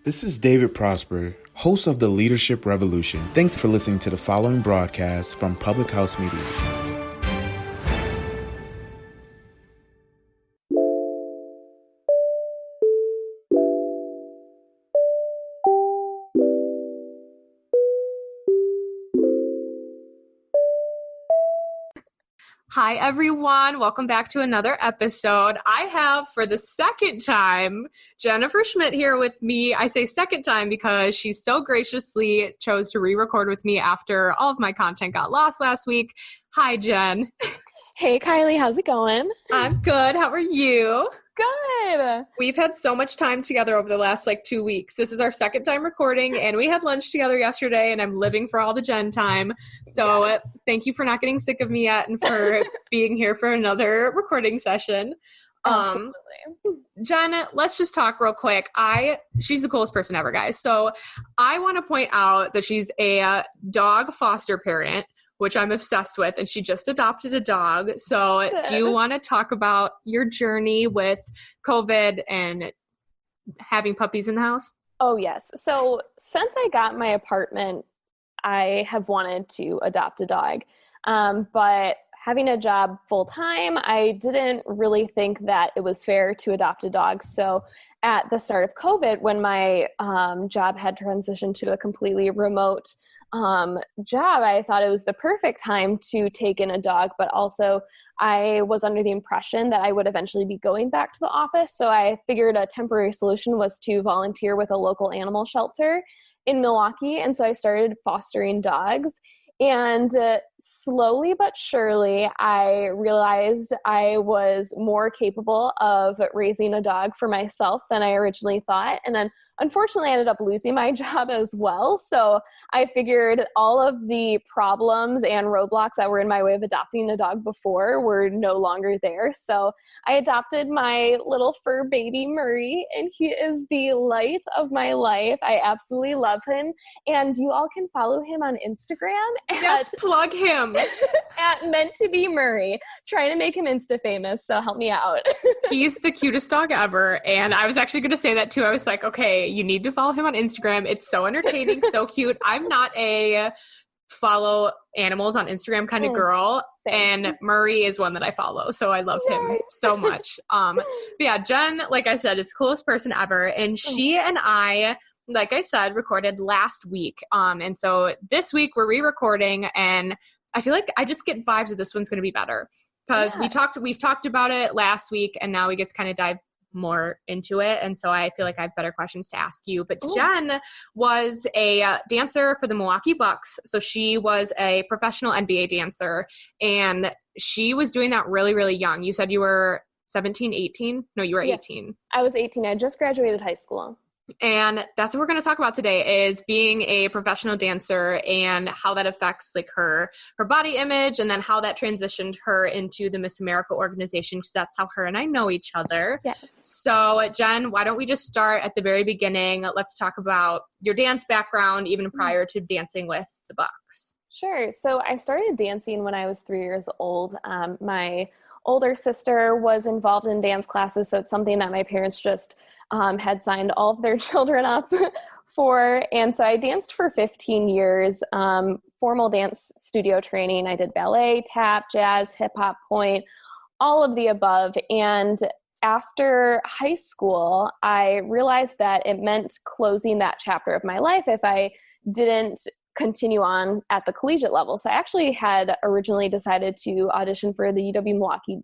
This is David Prosper, host of the Leadership Revolution. Thanks for listening to the following broadcast from Public House Media. Hi, everyone. Welcome back to another episode. I have, for the second time, Jennifer Schmidt here with me. I say second time because she so graciously chose to re-record with me after all of my content got lost last week. Hi, Jen. Hey, Kylie. How's it going? I'm good. How are you? Good. We've had so much time together over the last 2 weeks. This is our second time recording, and we had lunch together yesterday, and I'm living for all the Jen time. So yes. Thank you for not getting sick of me yet and for being here for another recording session. Absolutely. Jen, let's just talk real quick. She's the coolest person ever, guys. So I want to point out that she's a dog foster parent, which I'm obsessed with, and she just adopted a dog. So Good. Do you want to talk about your journey with COVID and having puppies in the house? Oh, yes. So since I got my apartment, I have wanted to adopt a dog. But having a job full time, I didn't really think that it was fair to adopt a dog. So at the start of COVID, when my job had transitioned to a completely remote job, I thought it was the perfect time to take in a dog, but also I was under the impression that I would eventually be going back to the office. So I figured a temporary solution was to volunteer with a local animal shelter in Milwaukee. And so I started fostering dogs. And slowly but surely, I realized I was more capable of raising a dog for myself than I originally thought. And then unfortunately, I ended up losing my job as well. So I figured all of the problems and roadblocks that were in my way of adopting a dog before were no longer there. So I adopted my little fur baby, Murray, and he is the light of my life. I absolutely love him. And you all can follow him on Instagram. Yes, plug him. At Meant to Be Murray, trying to make him Insta famous. So help me out. He's the cutest dog ever. And I was actually going to say that too. I was like, okay, you need to follow him on Instagram. It's so entertaining, so cute. I'm not a follow animals on Instagram kind of girl. Same. And Murray is one that I follow. So I love him so much. But yeah, Jen, like I said, is the coolest person ever. And she and I, like I said, recorded last week. And so this week we're re-recording, and I feel like I just get vibes that this one's going to be better because we've talked about it last week, and now we get to kind of dive more into it. And so I feel like I have better questions to ask you. But Jen was a dancer for the Milwaukee Bucks. So she was a professional NBA dancer, and she was doing that really, really young. You said you were 17, 18? No, you were 18. I was 18. I just graduated high school. And that's what we're going to talk about today, is being a professional dancer and how that affects her body image, and then how that transitioned her into the Miss America organization, because that's how her and I know each other. Yes. So Jen, why don't we just start at the very beginning? Let's talk about your dance background, even prior to dancing with the Bucks. Sure. So I started dancing when I was 3 years old. My older sister was involved in dance classes, so it's something that my parents just had signed all of their children up for. And so I danced for 15 years, formal dance studio training. I did ballet, tap, jazz, hip hop, point, all of the above. And after high school, I realized that it meant closing that chapter of my life if I didn't continue on at the collegiate level. So I actually had originally decided to audition for the UW-Milwaukee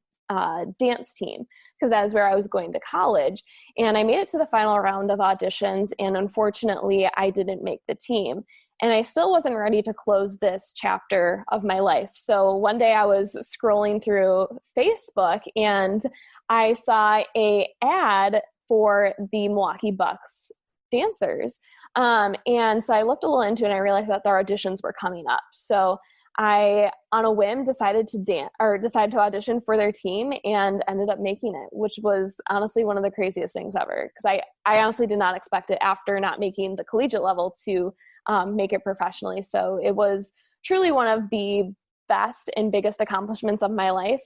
dance team, because that is where I was going to college. And I made it to the final round of auditions, and unfortunately, I didn't make the team. And I still wasn't ready to close this chapter of my life. So one day I was scrolling through Facebook, and I saw an ad for the Milwaukee Bucks dancers. And so I looked a little into it, and I realized that their auditions were coming up. So I, on a whim, decided to audition for their team, and ended up making it, which was honestly one of the craziest things ever. Because I honestly did not expect it, after not making the collegiate level, to make it professionally. So it was truly one of the best and biggest accomplishments of my life.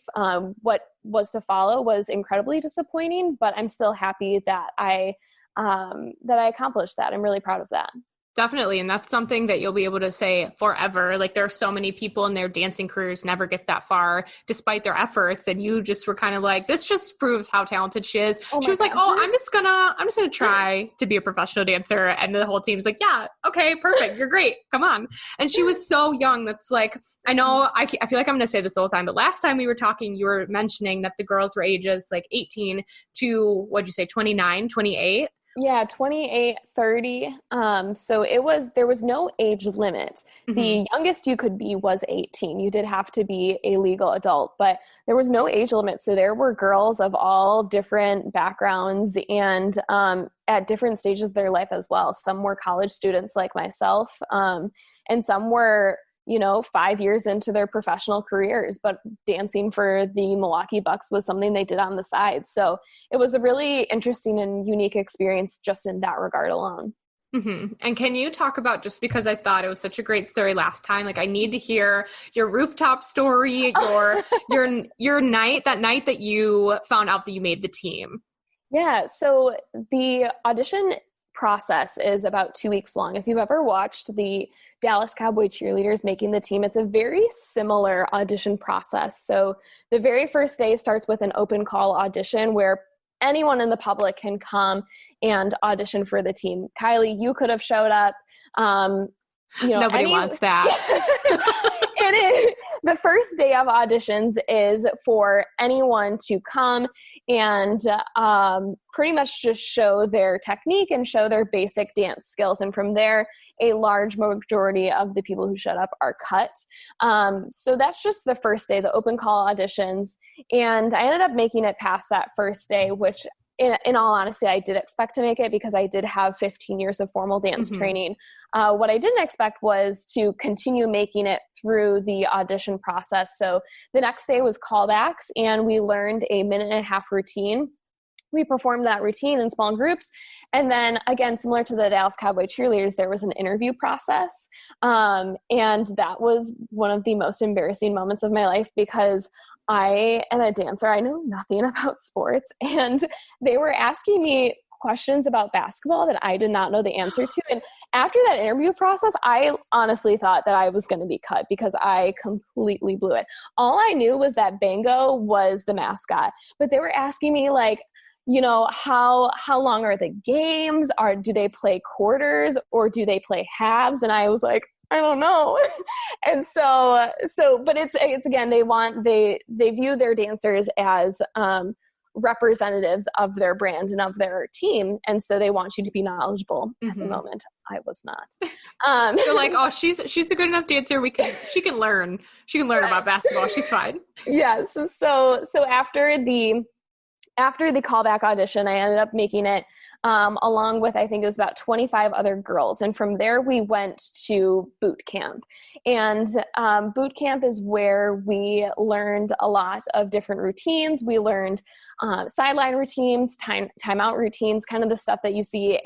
What was to follow was incredibly disappointing, but I'm still happy that I that I accomplished that. I'm really proud of that. Definitely. And that's something that you'll be able to say forever. Like there are so many people in their dancing careers never get that far despite their efforts. And you just were kind of like, this just proves how talented she is. She was like, oh, I'm just gonna try to be a professional dancer. And the whole team's like, yeah, okay, perfect. You're great. Come on. And she was so young. That's like, I know I feel like I'm going to say this all the time, but last time we were talking, you were mentioning that the girls were ages like 18 to, what'd you say, 29, 28? Yeah, 28, 30. So there was no age limit. Mm-hmm. The youngest you could be was 18. You did have to be a legal adult, but there was no age limit. So there were girls of all different backgrounds and at different stages of their life as well. Some were college students like myself, and some were 5 years into their professional careers, but dancing for the Milwaukee Bucks was something they did on the side. So it was a really interesting and unique experience just in that regard alone. Mm-hmm. And can you talk about, just because I thought it was such a great story last time, like I need to hear your rooftop story, your night that you found out that you made the team. Yeah. So the audition process is about 2 weeks long. If you've ever watched the Dallas Cowboy cheerleaders making the team, it's a very similar audition process. So the very first day starts with an open call audition where anyone in the public can come and audition for the team. Kylie, you could have showed up. Nobody wants that. The first day of auditions is for anyone to come and pretty much just show their technique and show their basic dance skills. And from there, a large majority of the people who showed up are cut. So that's just the first day, the open call auditions. And I ended up making it past that first day, which in all honesty, I did expect to make it because I did have 15 years of formal dance training. What I didn't expect was to continue making it through the audition process. So the next day was callbacks, and we learned a 1.5-minute routine. We performed that routine in small groups. And then again, similar to the Dallas Cowboy cheerleaders, there was an interview process. And that was one of the most embarrassing moments of my life because I am a dancer. I know nothing about sports. And they were asking me questions about basketball that I did not know the answer to. And after that interview process, I honestly thought that I was going to be cut because I completely blew it. All I knew was that Bango was the mascot, but they were asking me like, how long are the games? Do they play quarters or do they play halves? And I was like, I don't know. And but it's again, they view their dancers as representatives of their brand and of their team. And so they want you to be knowledgeable. At the moment, I was not. They're like, oh, she's a good enough dancer. She can learn about basketball. She's fine. Yes. So after the callback audition, I ended up making it along with, I think it was about 25 other girls. And from there, we went to boot camp. And boot camp is where we learned a lot of different routines. We learned sideline routines, timeout routines, kind of the stuff that you see,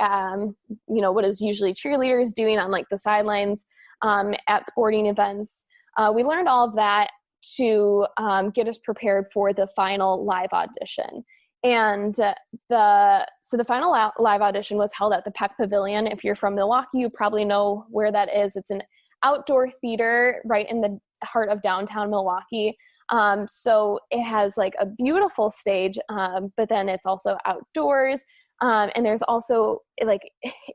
what is usually cheerleaders doing on like the sidelines at sporting events. We learned all of that to get us prepared for the final live audition. And the final live audition was held at the Peck Pavilion. If you're from Milwaukee, you probably know where that is. It's an outdoor theater right in the heart of downtown Milwaukee. So it has like a beautiful stage, but then it's also outdoors. And there's also like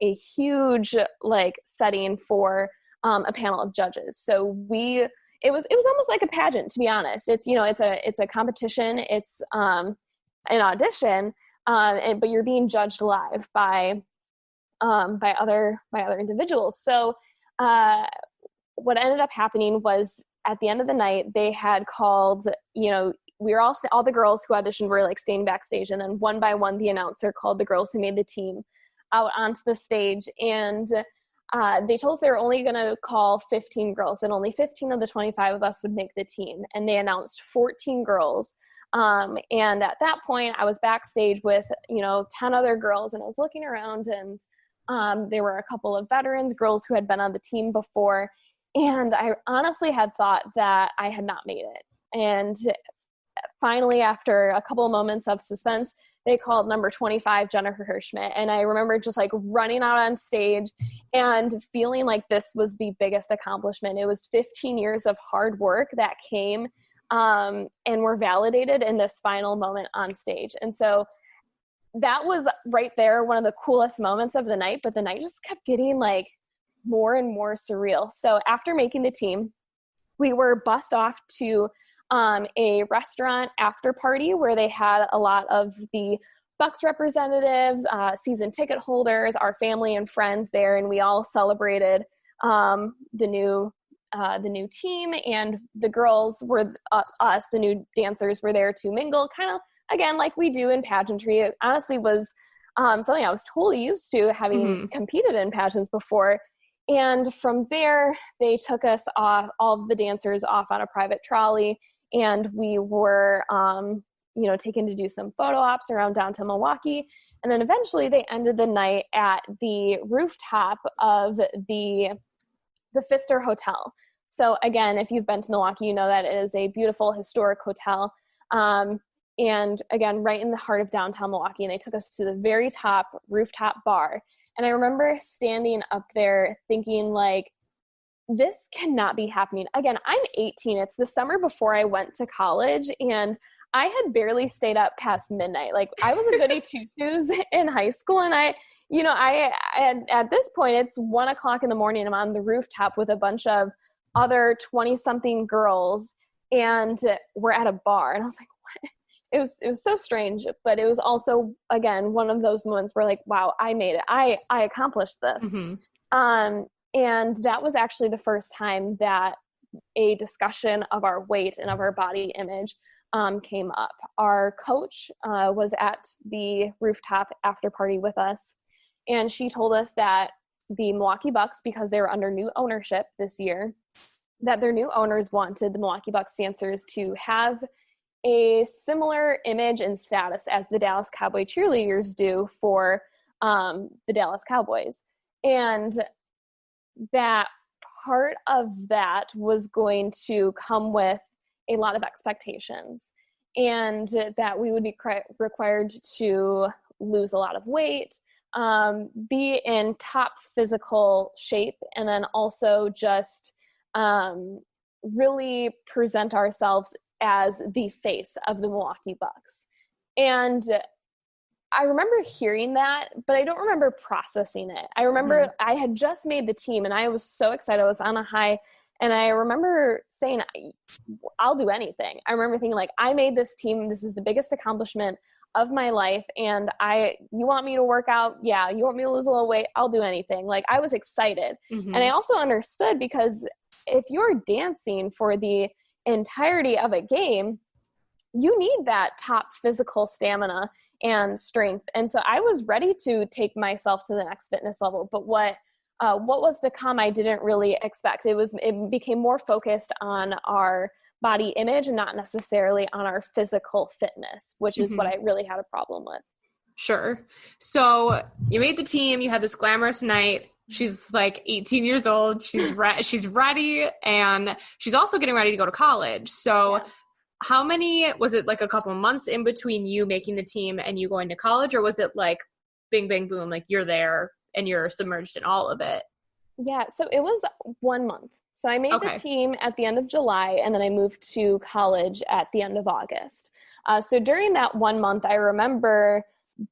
a huge like setting for a panel of judges. So it was almost like a pageant, to be honest. It's, it's a competition. It's an audition, but you're being judged live by other individuals. So what ended up happening was at the end of the night, they had called, we were all the girls who auditioned were like staying backstage, and then one by one, the announcer called the girls who made the team out onto the stage, and they told us they were only going to call 15 girls, that only 15 of the 25 of us would make the team. And they announced 14 girls. And at that point I was backstage with, 10 other girls, and I was looking around, and there were a couple of veterans, girls who had been on the team before. And I honestly had thought that I had not made it. And finally, after a couple of moments of suspense, they called number 25 Jennifer Schmidt. And I remember just like running out on stage and feeling like this was the biggest accomplishment. It was 15 years of hard work that came and were validated in this final moment on stage. And so that was right there one of the coolest moments of the night, but the night just kept getting like more and more surreal. So after making the team, we were bussed off to a restaurant after party where they had a lot of the Bucks representatives, season ticket holders, our family and friends there, and we all celebrated the new team, and the girls were us, the new dancers, were there to mingle, kind of again like we do in pageantry. It honestly was something I was totally used to, having competed in pageants before. And from there, they took us off, all of the dancers, off on a private trolley, and we were, taken to do some photo ops around downtown Milwaukee. And then eventually they ended the night at the rooftop of the Pfister Hotel. So again, if you've been to Milwaukee, you know that it is a beautiful historic hotel. And again, right in the heart of downtown Milwaukee. And they took us to the very top rooftop bar. And I remember standing up there thinking, like, this cannot be happening. Again, I'm 18. It's the summer before I went to college, and I had barely stayed up past midnight. Like, I was a goody two-shoes in high school, and I at this point, it's 1:00 in the morning. I'm on the rooftop with a bunch of other 20-something girls, and we're at a bar. And I was like, what? It was so strange, but it was also, again, one of those moments where, like, wow, I made it. I accomplished this. Mm-hmm. And that was actually the first time that a discussion of our weight and of our body image came up. Our coach was at the rooftop after party with us, and she told us that the Milwaukee Bucks, because they were under new ownership this year, that their new owners wanted the Milwaukee Bucks dancers to have a similar image and status as the Dallas Cowboy cheerleaders do for the Dallas Cowboys. And that part of that was going to come with a lot of expectations, and that we would be required to lose a lot of weight, be in top physical shape, and then also just really present ourselves as the face of the Milwaukee Bucks. And I remember hearing that, but I don't remember processing it. I remember I had just made the team, and I was so excited. I was on a high, and I remember saying, I'll do anything. I remember thinking, like, I made this team. This is the biggest accomplishment of my life, and you want me to work out? Yeah. You want me to lose a little weight? I'll do anything. Like, I was excited. Mm-hmm. And I also understood, because if you're dancing for the entirety of a game, you need that top physical stamina and strength. And so I was ready to take myself to the next fitness level. But what was to come, I didn't really expect. It became more focused on our body image and not necessarily on our physical fitness, which is what I really had a problem with. Sure. So you made the team, you had this glamorous night. She's like 18 years old. She's ready, and she's also getting ready to go to college. So how many, was it like a couple of months in between you making the team and you going to college, or was it like bing, bang, boom, like you're there and you're submerged in all of it? Yeah. So it was 1 month. So I made the team at the end of July, and then I moved to college at the end of August. So during that 1 month, I remember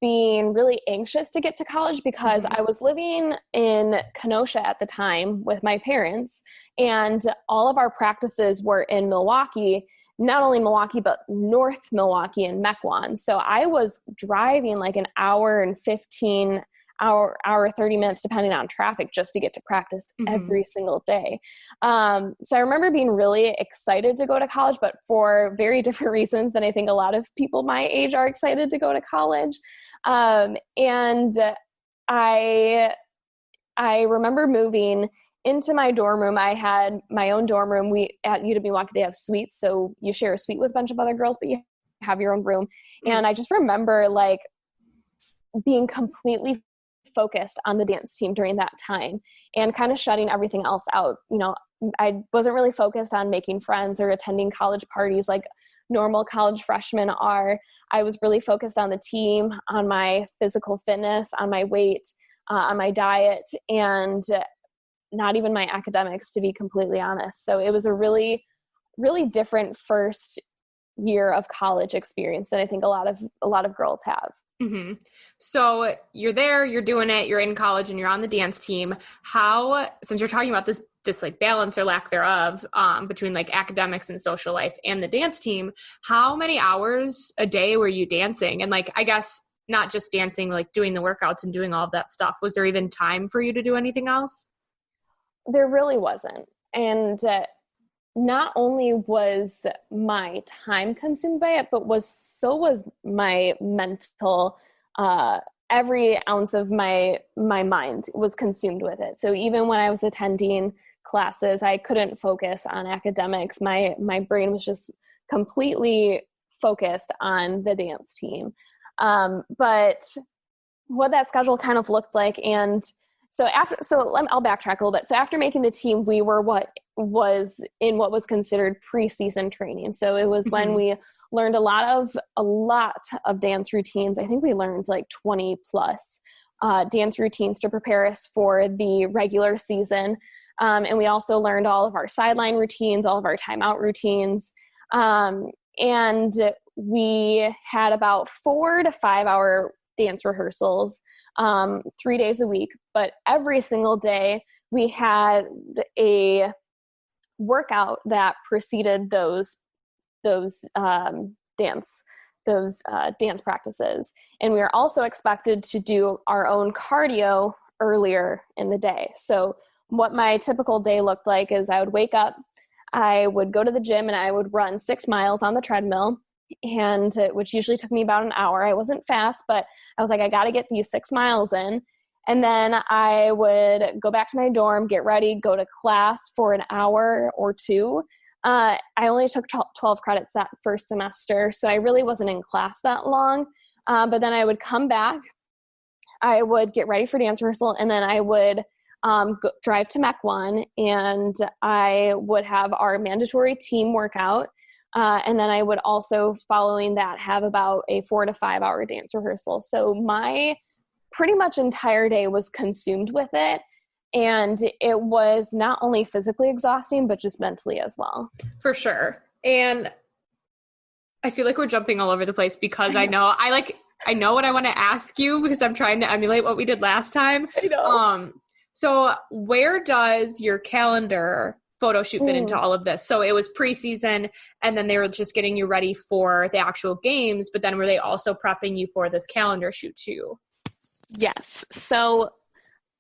being really anxious to get to college, because I was living in Kenosha at the time with my parents, and all of our practices were in Milwaukee, not only Milwaukee, but North Milwaukee and Mequon. So I was driving like an hour and 30 minutes, depending on traffic, just to get to practice every single day. So I remember being really excited to go to college, but for very different reasons than I think a lot of people my age are excited to go to college. And I remember moving into my dorm room. I had my own dorm room. At UW-Milwaukee, they have suites. So you share a suite with a bunch of other girls, but you have your own room. And I just remember like being completely focused on the dance team during that time and kind of shutting everything else out. You know, I wasn't really focused on making friends or attending college parties. Like normal college freshmen are. I was really focused on the team, on my physical fitness, on my weight, on my diet, and not even my academics, to be completely honest. So it was a really, really different first year of college experience that I think a lot of girls have. Mm-hmm. So you're there, you're doing it, you're in college and you're on the dance team. How, since you're talking about this like balance or lack thereof, between like academics and social life and the dance team, how many hours a day were you dancing? And like, I guess not just dancing, like doing the workouts and doing all of that stuff. Was there even time for you to do anything else? There really wasn't. And not only was my time consumed by it, but so was my mental, every ounce of my mind was consumed with it. So even when I was attending classes, I couldn't focus on academics. My brain was just completely focused on the dance team. But what that schedule kind of looked like, and I'll backtrack a little bit. So after making the team, we were what was considered preseason training. So it was when we learned a lot of dance routines. I think we learned like 20 plus dance routines to prepare us for the regular season. And we also learned all of our sideline routines, all of our timeout routines. And we had about 4 to 5 hour dance rehearsals 3 days a week, but every single day we had a workout that preceded those dance practices. And we were also expected to do our own cardio earlier in the day. So what my typical day looked like is I would wake up, I would go to the gym, and I would run 6 miles on the treadmill, and which usually took me about an hour. I wasn't fast, but I was like, I got to get these 6 miles in. And then I would go back to my dorm, get ready, go to class for an hour or two. I only took 12 credits that first semester, so I really wasn't in class that long. But then I would come back, I would get ready for dance rehearsal, and then I would drive to Mech 1, and I would have our mandatory team workout. And then I would also, following that, have about a 4 to 5 hour dance rehearsal. So my pretty much entire day was consumed with it. And it was not only physically exhausting, but just mentally as well. For sure. And I feel like we're jumping all over the place because I know what I want to ask you, because I'm trying to emulate what we did last time. I know. So where does your calendar photo shoot fit into all of this? So it was preseason, and then they were just getting you ready for the actual games, but then were they also prepping you for this calendar shoot too? Yes. So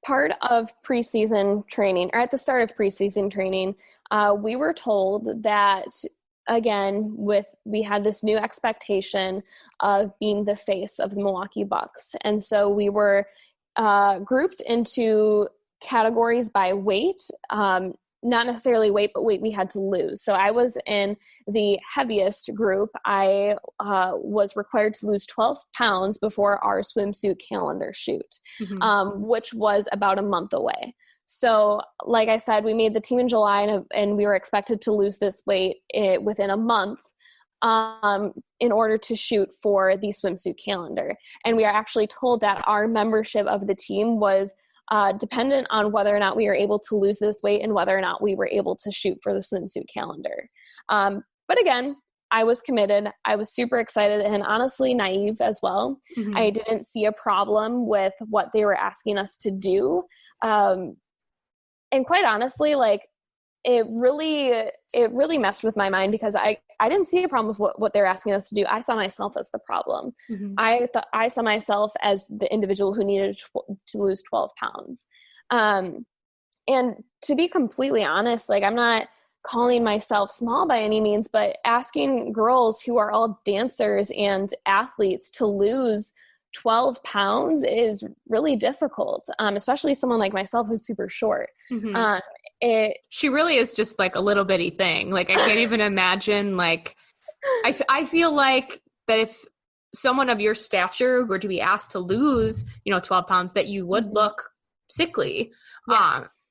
part of preseason training, or at the start of preseason training, we were told that, again, we had this new expectation of being the face of the Milwaukee Bucks. And so we were grouped into categories by weight, not necessarily weight, but weight we had to lose. So I was in the heaviest group. I was required to lose 12 pounds before our swimsuit calendar shoot, which was about a month away. So like I said, we made the team in July, and we were expected to lose this weight within a month in order to shoot for the swimsuit calendar. And we are actually told that our membership of the team was dependent on whether or not we were able to lose this weight and whether or not we were able to shoot for the swimsuit calendar. But again, I was committed. I was super excited and honestly naive as well. I didn't see a problem with what they were asking us to do. And quite honestly, like, it really messed with my mind, because I didn't see a problem with what they're asking us to do. I saw myself as the problem. I saw myself as the individual who needed to lose 12 pounds. And to be completely honest, like, I'm not calling myself small by any means, but asking girls who are all dancers and athletes to lose 12 pounds is really difficult, especially someone like myself who's super short. She really is just like a little bitty thing. Like, I can't even imagine, like, I feel like that if someone of your stature were to be asked to lose, 12 pounds, that you would look sickly. Yes.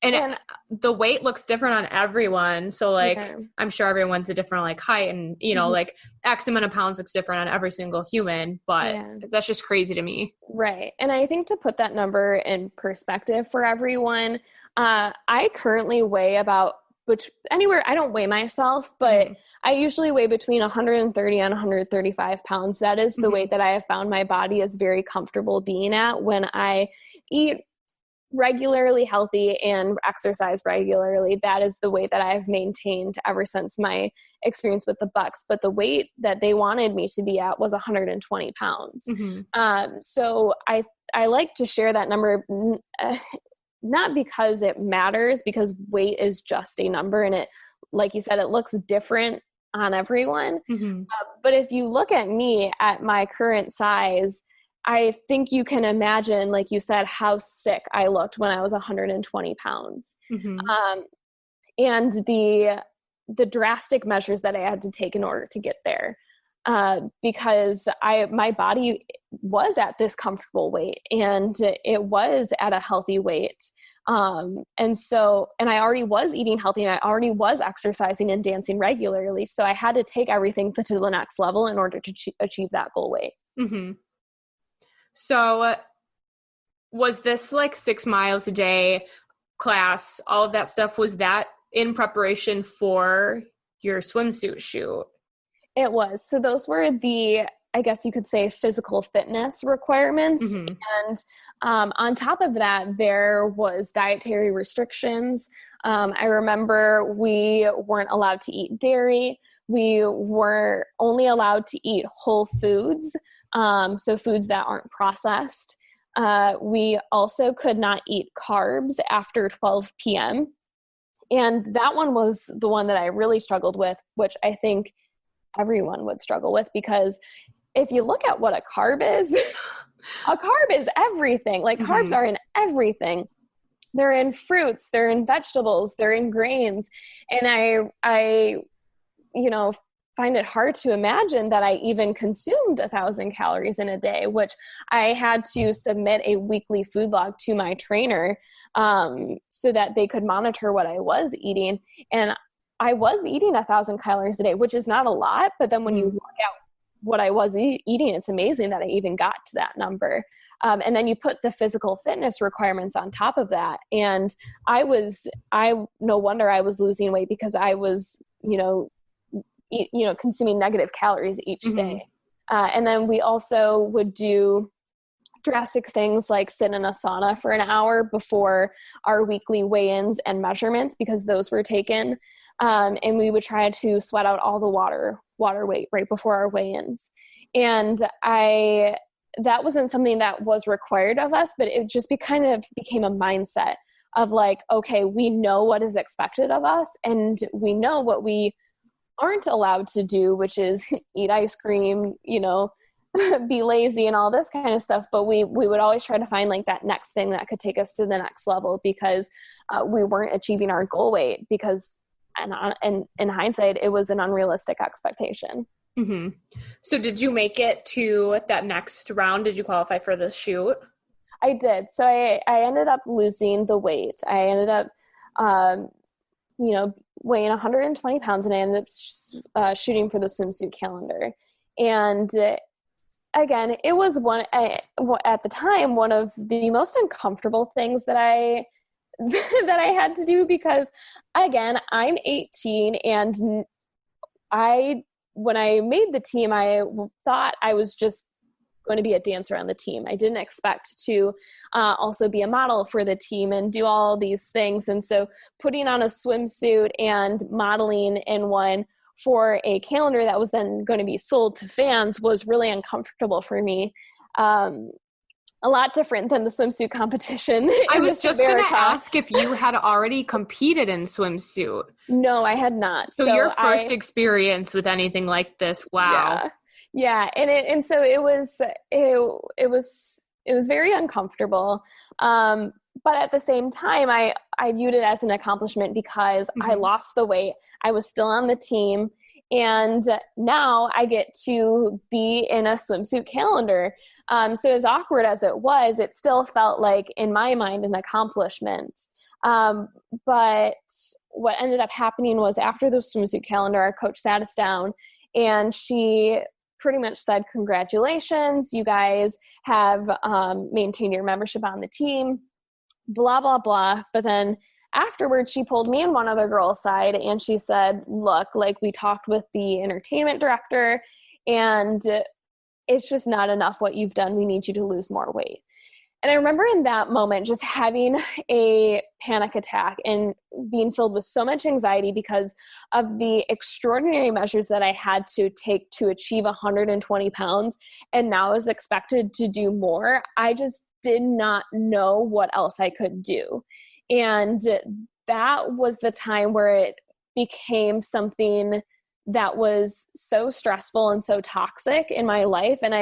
And the weight looks different on everyone. So like, I'm sure everyone's a different like height and, you know, like X amount of pounds looks different on every single human, but that's just crazy to me. Right. And I think to put that number in perspective for everyone, I currently weigh about anywhere, I don't weigh myself, but I usually weigh between 130 and 135 pounds. That is the weight that I have found my body is very comfortable being at when I eat regularly healthy and exercise regularly. That is the weight that I've maintained ever since my experience with the Bucks. But the weight that they wanted me to be at was 120 pounds. So I like to share that number, not because it matters, because weight is just a number, and it, like you said, it looks different on everyone. But if you look at me at my current size, I think you can imagine, like you said, how sick I looked when I was 120 pounds. And the drastic measures that I had to take in order to get there, because my body was at this comfortable weight and it was at a healthy weight. And I already was eating healthy and I already was exercising and dancing regularly. So I had to take everything to the next level in order to achieve that goal weight. So was this like 6 miles a day class, all of that stuff, was that in preparation for your swimsuit shoot? It was. So those were the, I guess you could say, physical fitness requirements. And on top of that, there was dietary restrictions. I remember we weren't allowed to eat dairy. We were only allowed to eat whole foods. So foods that aren't processed. We also could not eat carbs after 12 p.m. And that one was the one that I really struggled with, which I think everyone would struggle with, because if you look at what a carb is, a carb is everything. Like carbs are in everything. They're in fruits, they're in vegetables, they're in grains. And I find it hard to imagine that I even consumed 1,000 calories in a day, which I had to submit a weekly food log to my trainer so that they could monitor what I was eating. And I was eating 1,000 calories a day, which is not a lot. But then when you look at what I was eating, it's amazing that I even got to that number. And then you put the physical fitness requirements on top of that. And no wonder I was losing weight, because I was, consuming negative calories each day. And then we also would do drastic things like sit in a sauna for an hour before our weekly weigh-ins and measurements, because those were taken. And we would try to sweat out all the water weight right before our weigh-ins. And that wasn't something that was required of us, but it just kind of became a mindset of like, okay, we know what is expected of us, and we know what we aren't allowed to do, which is eat ice cream, be lazy and all this kind of stuff. But we would always try to find like that next thing that could take us to the next level, because we weren't achieving our goal weight, because and in hindsight, it was an unrealistic expectation. So did you make it to that next round? Did you qualify for the shoot? I did. So I ended up losing the weight. I ended up, weighing 120 pounds, and I ended up shooting for the swimsuit calendar. And again, it was at the time, one of the most uncomfortable things that I had to do, because again, I'm 18, and when I made the team, I thought I was just going to be a dancer on the team. I didn't expect to also be a model for the team and do all these things. And so putting on a swimsuit and modeling in one for a calendar that was then going to be sold to fans was really uncomfortable for me. A lot different than the swimsuit competition. I was just going to ask if you had already competed in swimsuit. No, I had not. So your first experience with anything like this. Wow. Yeah. And so it was very uncomfortable. But at the same time, I viewed it as an accomplishment, because I lost the weight. I was still on the team, and now I get to be in a swimsuit calendar. So as awkward as it was, it still felt like, in my mind, an accomplishment. But what ended up happening was after the swimsuit calendar, our coach sat us down and she pretty much said, congratulations, you guys have maintained your membership on the team, blah, blah, blah. But then afterwards, she pulled me and one other girl aside and she said, look, like we talked with the entertainment director and it's just not enough what you've done. We need you to lose more weight. And I remember in that moment just having a panic attack and being filled with so much anxiety because of the extraordinary measures that I had to take to achieve 120 pounds and now is expected to do more. I just did not know what else I could do. And that was the time where it became something that was so stressful and so toxic in my life. And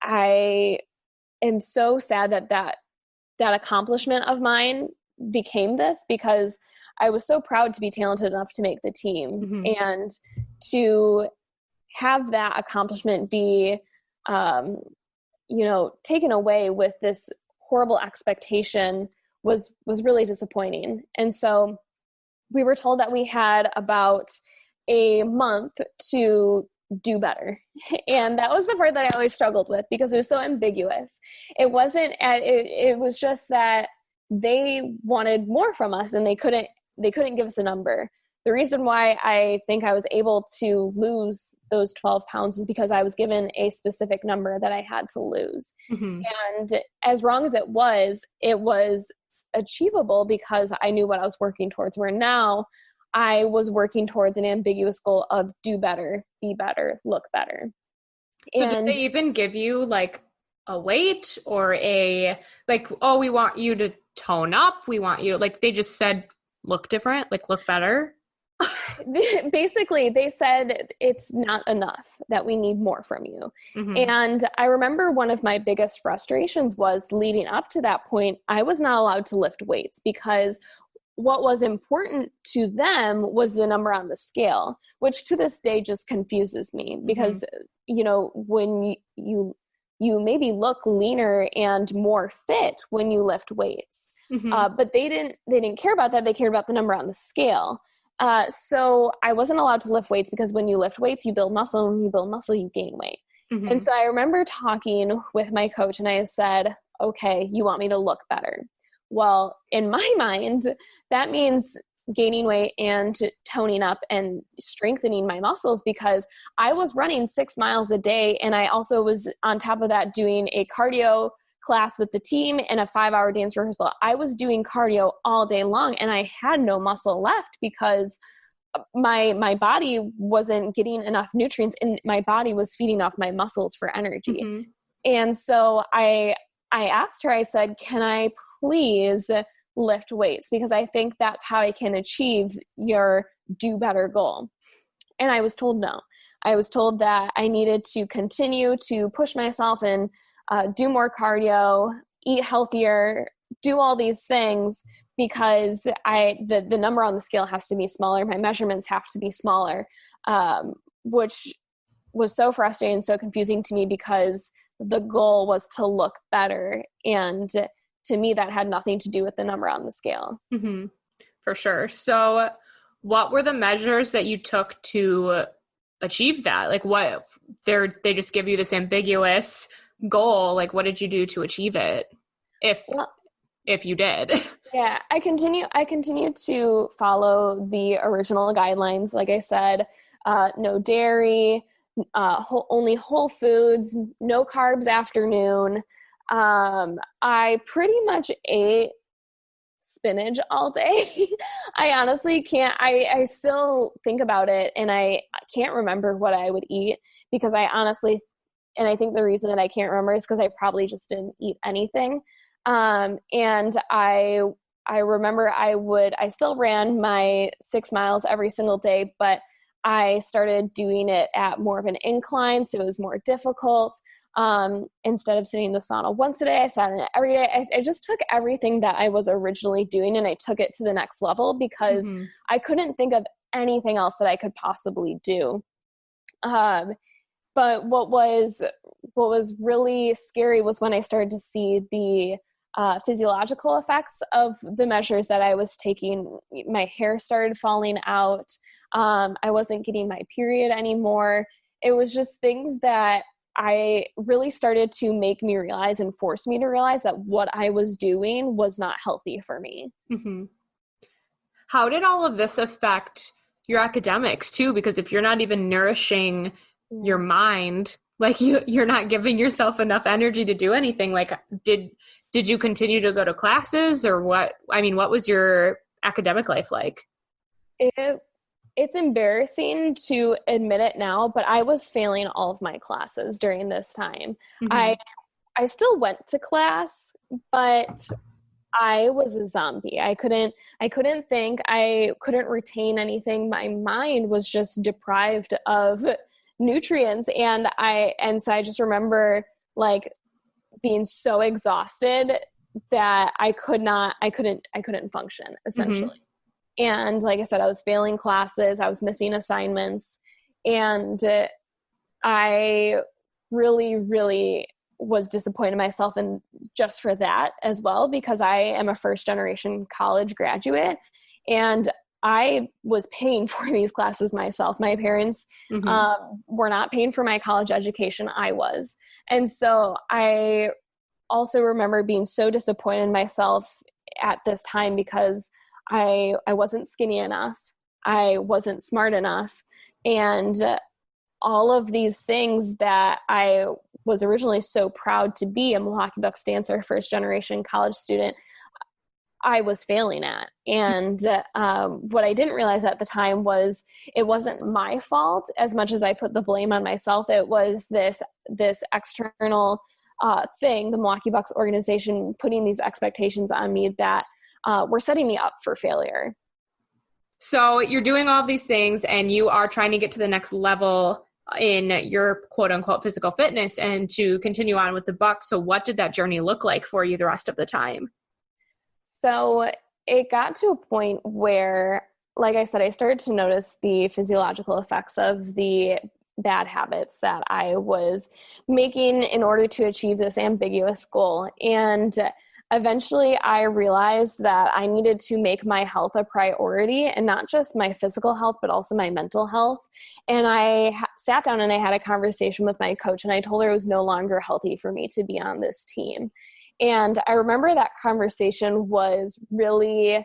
I am so sad that accomplishment of mine became this, because I was so proud to be talented enough to make the team. Mm-hmm. And to have that accomplishment be, taken away with this horrible expectation was really disappointing. And so we were told that we had about a month to do better. And that was the part that I always struggled with because it was so ambiguous. It was just that they wanted more from us and they couldn't give us a number. The reason why I think I was able to lose those 12 pounds is because I was given a specific number that I had to lose. Mm-hmm. And as wrong as it was achievable because I knew what I was working towards, where now I was working towards an ambiguous goal of do better, be better, look better. So did they even give you like a weight or we want you to tone up? We want you to, like, they just said, look different, like look better? Basically, they said it's not enough, that we need more from you. Mm-hmm. And I remember one of my biggest frustrations was leading up to that point, I was not allowed to lift weights because what was important to them was the number on the scale, which to this day just confuses me because, when you maybe look leaner and more fit when you lift weights, but they didn't care about that. They cared about the number on the scale. So I wasn't allowed to lift weights because when you lift weights, you build muscle, and when you build muscle, you gain weight. Mm-hmm. And so I remember talking with my coach and I said, okay, you want me to look better. Well, in my mind, that means gaining weight and toning up and strengthening my muscles, because I was running 6 miles a day. And I also was on top of that doing a cardio class with the team and a 5-hour dance rehearsal. I was doing cardio all day long and I had no muscle left because my body wasn't getting enough nutrients and my body was feeding off my muscles for energy. Mm-hmm. And so I asked her, I said, can I please lift weights? Because I think that's how I can achieve your do better goal. And I was told no. I was told that I needed to continue to push myself and do more cardio, eat healthier, do all these things because the number on the scale has to be smaller. My measurements have to be smaller, which was so frustrating and so confusing to me because the goal was to look better. And to me, that had nothing to do with the number on the scale. Mm-hmm. For sure. So what were the measures that you took to achieve that? Like what they just give you this ambiguous goal. Like what did you do to achieve it? If you did. Yeah, I continue to follow the original guidelines. Like I said, no dairy, only whole foods, no carbs afternoon. I pretty much ate spinach all day. I honestly can't, I still think about it and I can't remember what I would eat because I honestly, and I think the reason that I can't remember is because I probably just didn't eat anything. And I remember I still ran my 6 miles every single day, but I started doing it at more of an incline. So it was more difficult. Instead of sitting in the sauna once a day, I sat in it every day. I just took everything that I was originally doing and I took it to the next level because I couldn't think of anything else that I could possibly do. But what was really scary was when I started to see the physiological effects of the measures that I was taking. My hair started falling out. I wasn't getting my period anymore. It was just things that I really started to make me realize and force me to realize that what I was doing was not healthy for me. Mm-hmm. How did all of this affect your academics too? Because if you're not even nourishing your mind, like you're not giving yourself enough energy to do anything. Like, did you continue to go to classes, or what? I mean, what was your academic life like? It's embarrassing to admit it now, but I was failing all of my classes during this time. Mm-hmm. I still went to class, but I was a zombie. I couldn't think. I couldn't retain anything. My mind was just deprived of nutrients. And so I just remember like being so exhausted that I couldn't function essentially. Mm-hmm. And like I said, I was failing classes, I was missing assignments, and I really, really was disappointed in myself, and just for that as well, because I am a first generation college graduate and I was paying for these classes myself. My parents were not paying for my college education. I was. And so I also remember being so disappointed in myself at this time because I wasn't skinny enough. I wasn't smart enough. And all of these things that I was originally so proud to be a Milwaukee Bucks dancer, first generation college student, I was failing at. And what I didn't realize at the time was it wasn't my fault as much as I put the blame on myself. It was this external thing, the Milwaukee Bucks organization putting these expectations on me that were setting me up for failure. So you're doing all these things and you are trying to get to the next level in your quote unquote physical fitness and to continue on with the Bucks. So what did that journey look like for you the rest of the time? So it got to a point where, like I said, I started to notice the physiological effects of the bad habits that I was making in order to achieve this ambiguous goal. And eventually I realized that I needed to make my health a priority, and not just my physical health, but also my mental health. And I sat down and I had a conversation with my coach, and I told her it was no longer healthy for me to be on this team. And I remember that conversation was really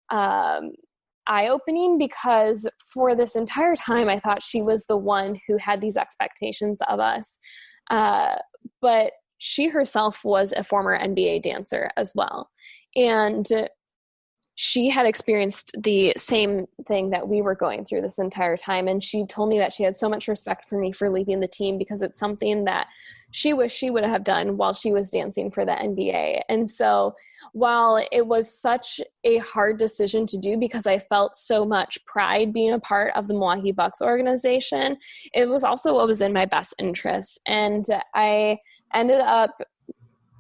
eye-opening, because for this entire time, I thought she was the one who had these expectations of us. But she herself was a former NBA dancer as well. And she had experienced the same thing that we were going through this entire time. And she told me that she had so much respect for me for leaving the team, because it's something that she wished she would have done while she was dancing for the NBA. And so while it was such a hard decision to do, because I felt so much pride being a part of the Milwaukee Bucks organization, it was also what was in my best interest. And I ended up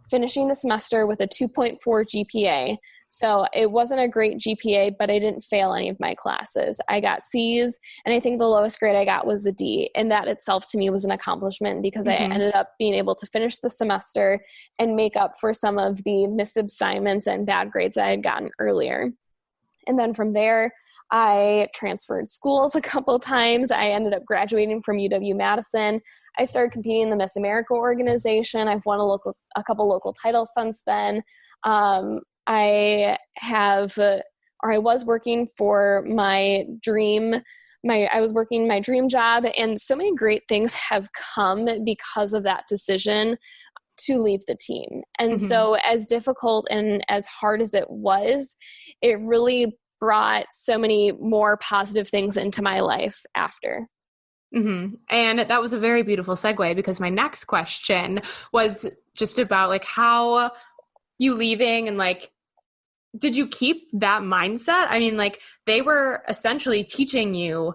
finishing the semester with a 2.4 GPA. So it wasn't a great GPA, but I didn't fail any of my classes. I got C's, and I think the lowest grade I got was a D. And that itself to me was an accomplishment, because I ended up being able to finish the semester and make up for some of the missed assignments and bad grades that I had gotten earlier. And then from there, I transferred schools a couple times. I ended up graduating from UW-Madison. I started competing in the Miss America organization. I've won a couple local titles since then. I was working for my dream job, and so many great things have come because of that decision to leave the team. And so as difficult and as hard as it was, it really brought so many more positive things into my life after. Mm-hmm. And that was a very beautiful segue, because my next question was just about like how you leaving, and like, did you keep that mindset? I mean, like, they were essentially teaching you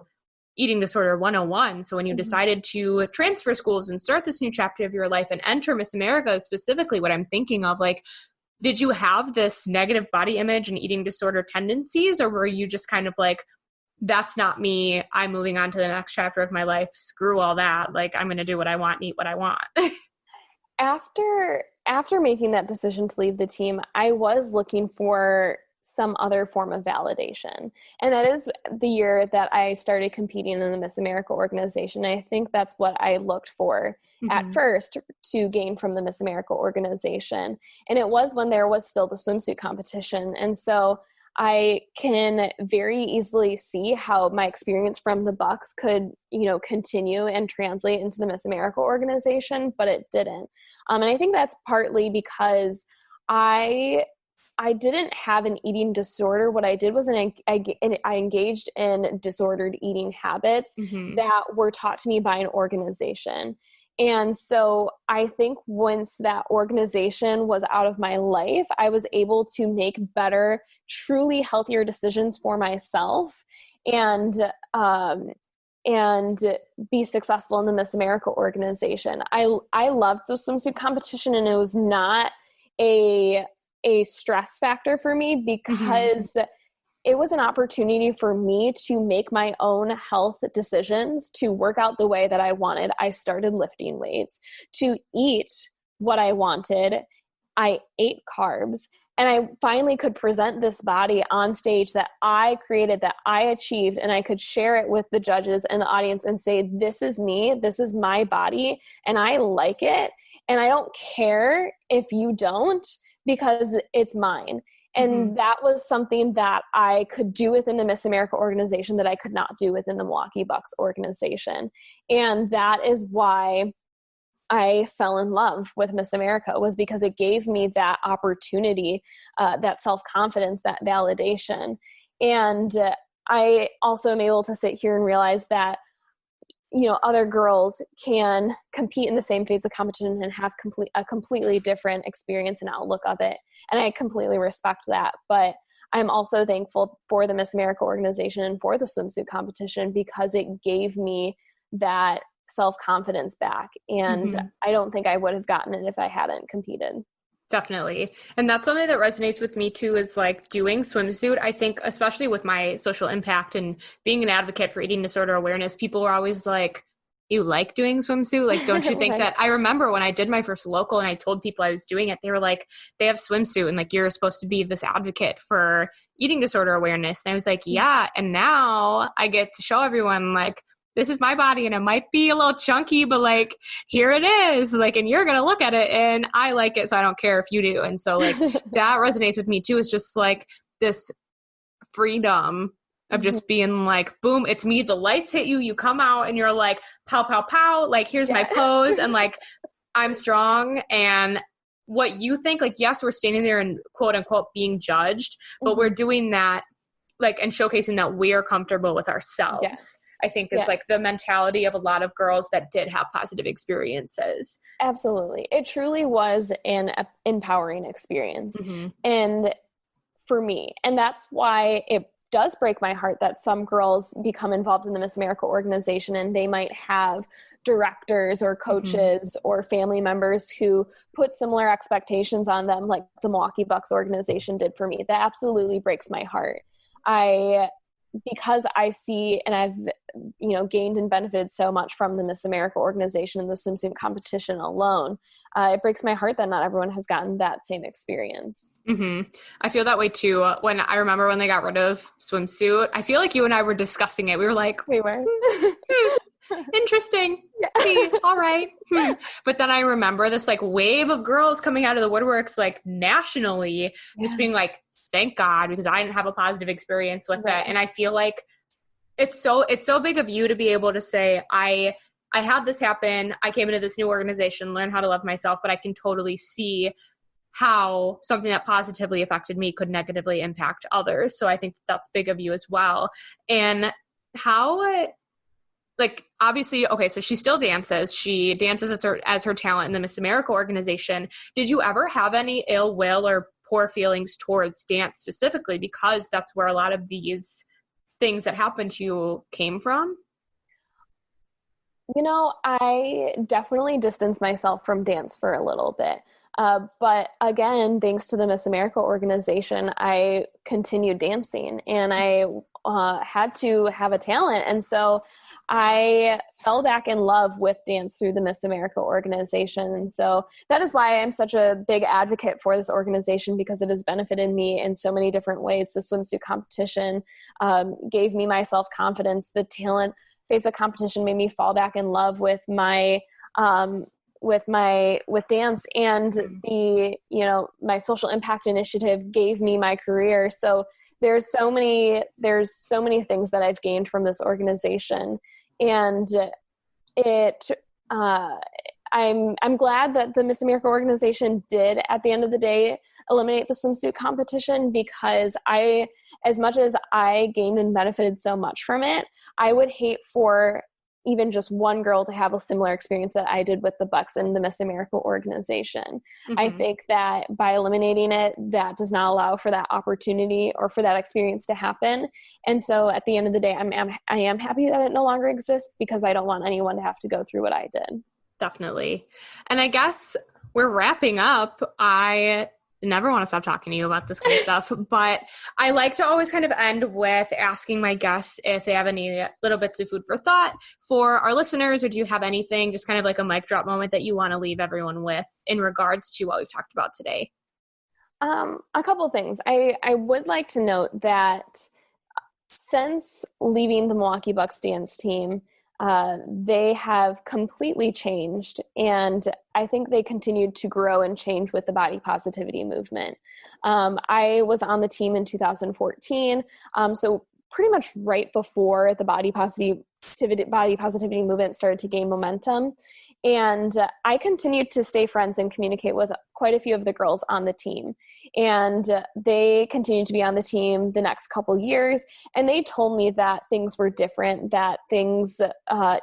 eating disorder 101. So when you decided to transfer schools and start this new chapter of your life and enter Miss America, specifically what I'm thinking of, like, did you have this negative body image and eating disorder tendencies, or were you just kind of like, that's not me, I'm moving on to the next chapter of my life, screw all that, like, I'm going to do what I want and eat what I want? after making that decision to leave the team, I was looking for some other form of validation. And that is the year that I started competing in the Miss America organization. And I think that's what I looked for at first to gain from the Miss America organization. And it was when there was still the swimsuit competition. And so I can very easily see how my experience from the Bucks could, continue and translate into the Miss America organization, but it didn't. And I think that's partly because I didn't have an eating disorder. What I did was I engaged in disordered eating habits that were taught to me by an organization. And so I think once that organization was out of my life, I was able to make better, truly healthier decisions for myself and be successful in the Miss America organization. I loved the swimsuit competition, and it was not a stress factor for me because it was an opportunity for me to make my own health decisions, to work out the way that I wanted. I started lifting weights, to eat what I wanted. I ate carbs, and I finally could present this body on stage that I created, that I achieved, and I could share it with the judges and the audience and say, this is me, this is my body, and I like it. And I don't care if you don't, because it's mine. And that was something that I could do within the Miss America organization that I could not do within the Milwaukee Bucks organization. And that is why I fell in love with Miss America, was because it gave me that opportunity, that self-confidence, that validation. And I also am able to sit here and realize that other girls can compete in the same phase of competition and have a completely different experience and outlook of it. And I completely respect that. But I'm also thankful for the Miss America organization and for the swimsuit competition, because it gave me that self-confidence back. And I don't think I would have gotten it if I hadn't competed. Definitely. And that's something that resonates with me too, is like doing swimsuit. I think, especially with my social impact and being an advocate for eating disorder awareness, people were always like, you like doing swimsuit? Like, don't you think that? I remember when I did my first local and I told people I was doing it, they were like, they have swimsuit and like, you're supposed to be this advocate for eating disorder awareness. And I was like, yeah. And now I get to show everyone like, this is my body and it might be a little chunky, but like, here it is, like, and you're going to look at it and I like it. So I don't care if you do. And so like that resonates with me too. It's just like this freedom of just being like, boom, it's me. The lights hit you, you come out and you're like, pow, pow, pow. Like, here's my pose. And like, I'm strong. And what you think, like, yes, we're standing there and quote unquote being judged, but we're doing that like, and showcasing that we're comfortable with ourselves. Yes. I think is like the mentality of a lot of girls that did have positive experiences. Absolutely. It truly was an empowering experience. And for me, and that's why it does break my heart that some girls become involved in the Miss America organization and they might have directors or coaches or family members who put similar expectations on them, like the Milwaukee Bucks organization did for me. That absolutely breaks my heart. Because I see, and I've, gained and benefited so much from the Miss America organization and the swimsuit competition alone. It breaks my heart that not everyone has gotten that same experience. I feel that way too. When I remember when they got rid of swimsuit, I feel like you and I were discussing it. We were like, we were. Interesting. See, all right. But then I remember this like wave of girls coming out of the woodworks, like nationally, just being like, thank God, because I didn't have a positive experience with it. And I feel like it's so big of you to be able to say, I had this happen. I came into this new organization, learn how to love myself, but I can totally see how something that positively affected me could negatively impact others. So I think that's big of you as well. And how, like, obviously, okay, so she still dances. She dances as her talent in the Miss America organization. Did you ever have any ill will or poor feelings towards dance specifically, because that's where a lot of these things that happened to you came from? I definitely distanced myself from dance for a little bit. But again, thanks to the Miss America organization, I continued dancing and I had to have a talent. And so I fell back in love with dance through the Miss America organization. And so that is why I'm such a big advocate for this organization, because it has benefited me in so many different ways. The swimsuit competition gave me my self-confidence. The talent phase of competition made me fall back in love with my with dance, and the, you know, my social impact initiative gave me my career. So there's so many things that I've gained from this organization, and I'm glad that the Miss America organization did, at the end of the day, eliminate the swimsuit competition, because as much as I gained and benefited so much from it, I would hate for even just one girl to have a similar experience that I did with the Bucks and the Miss America organization. Mm-hmm. I think that by eliminating it, that does not allow for that opportunity or for that experience to happen. And so at the end of the day, I am happy that it no longer exists, because I don't want anyone to have to go through what I did. Definitely. And I guess we're wrapping up. I never want to stop talking to you about this kind of stuff, but I like to always kind of end with asking my guests if they have any little bits of food for thought for our listeners, or do you have anything, just kind of like a mic drop moment that you want to leave everyone with in regards to what we've talked about today? A couple of things. I would like to note that since leaving the Milwaukee Bucks dance team, they have completely changed, and I think they continued to grow and change with the body positivity movement. I was on the team in 2014, so pretty much right before the body positivity movement started to gain momentum. And I continued to stay friends and communicate with quite a few of the girls on the team. And they continued to be on the team the next couple years. And they told me that things were different, that things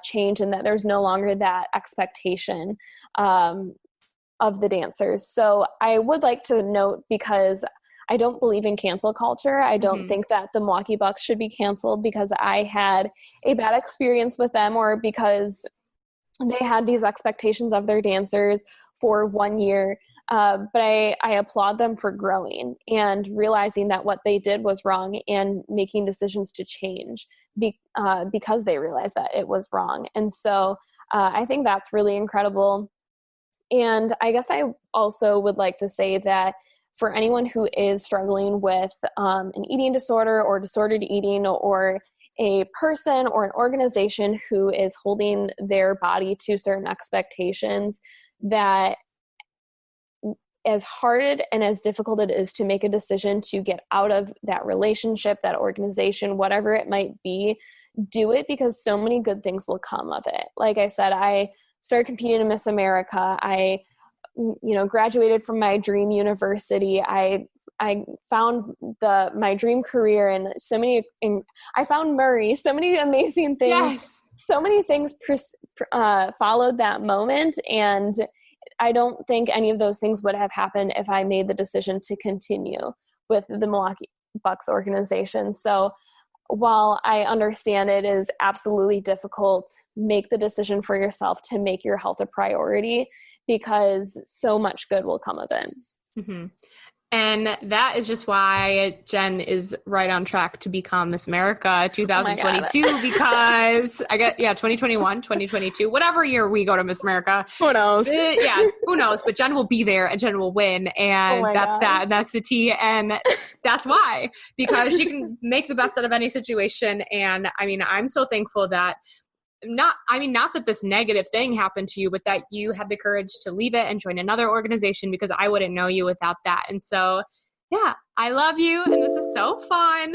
changed, and that there's no longer that expectation of the dancers. So I would like to note, because I don't believe in cancel culture. I don't think that the Milwaukee Bucks should be canceled because I had a bad experience with them, or because they had these expectations of their dancers for 1 year. But I applaud them for growing and realizing that what they did was wrong, and making decisions to change because they realized that it was wrong. And so I think that's really incredible. And I guess I also would like to say that for anyone who is struggling with an eating disorder or disordered eating, or a person or an organization who is holding their body to certain expectations, that as hard and as difficult it is to make a decision to get out of that relationship, that organization, whatever it might be, do it, because so many good things will come of it. Like I said, I started competing in Miss America. I graduated from my dream university. I found my dream career, and I found Murray, so many amazing things. Yes. So many things followed that moment. And I don't think any of those things would have happened if I made the decision to continue with the Milwaukee Bucks organization. So while I understand it is absolutely difficult, make the decision for yourself to make your health a priority, because so much good will come of it. Mm-hmm. And that is just why Jen is right on track to become Miss America 2022, because 2021, 2022, whatever year we go to Miss America. Who knows? Who knows? But Jen will be there, and Jen will win. And that. And that's the tea. And that's why, because she can make the best out of any situation. And I mean, I'm so thankful that not that this negative thing happened to you, but that you had the courage to leave it and join another organization, because I wouldn't know you without that. And so, yeah, I love you. And this was so fun.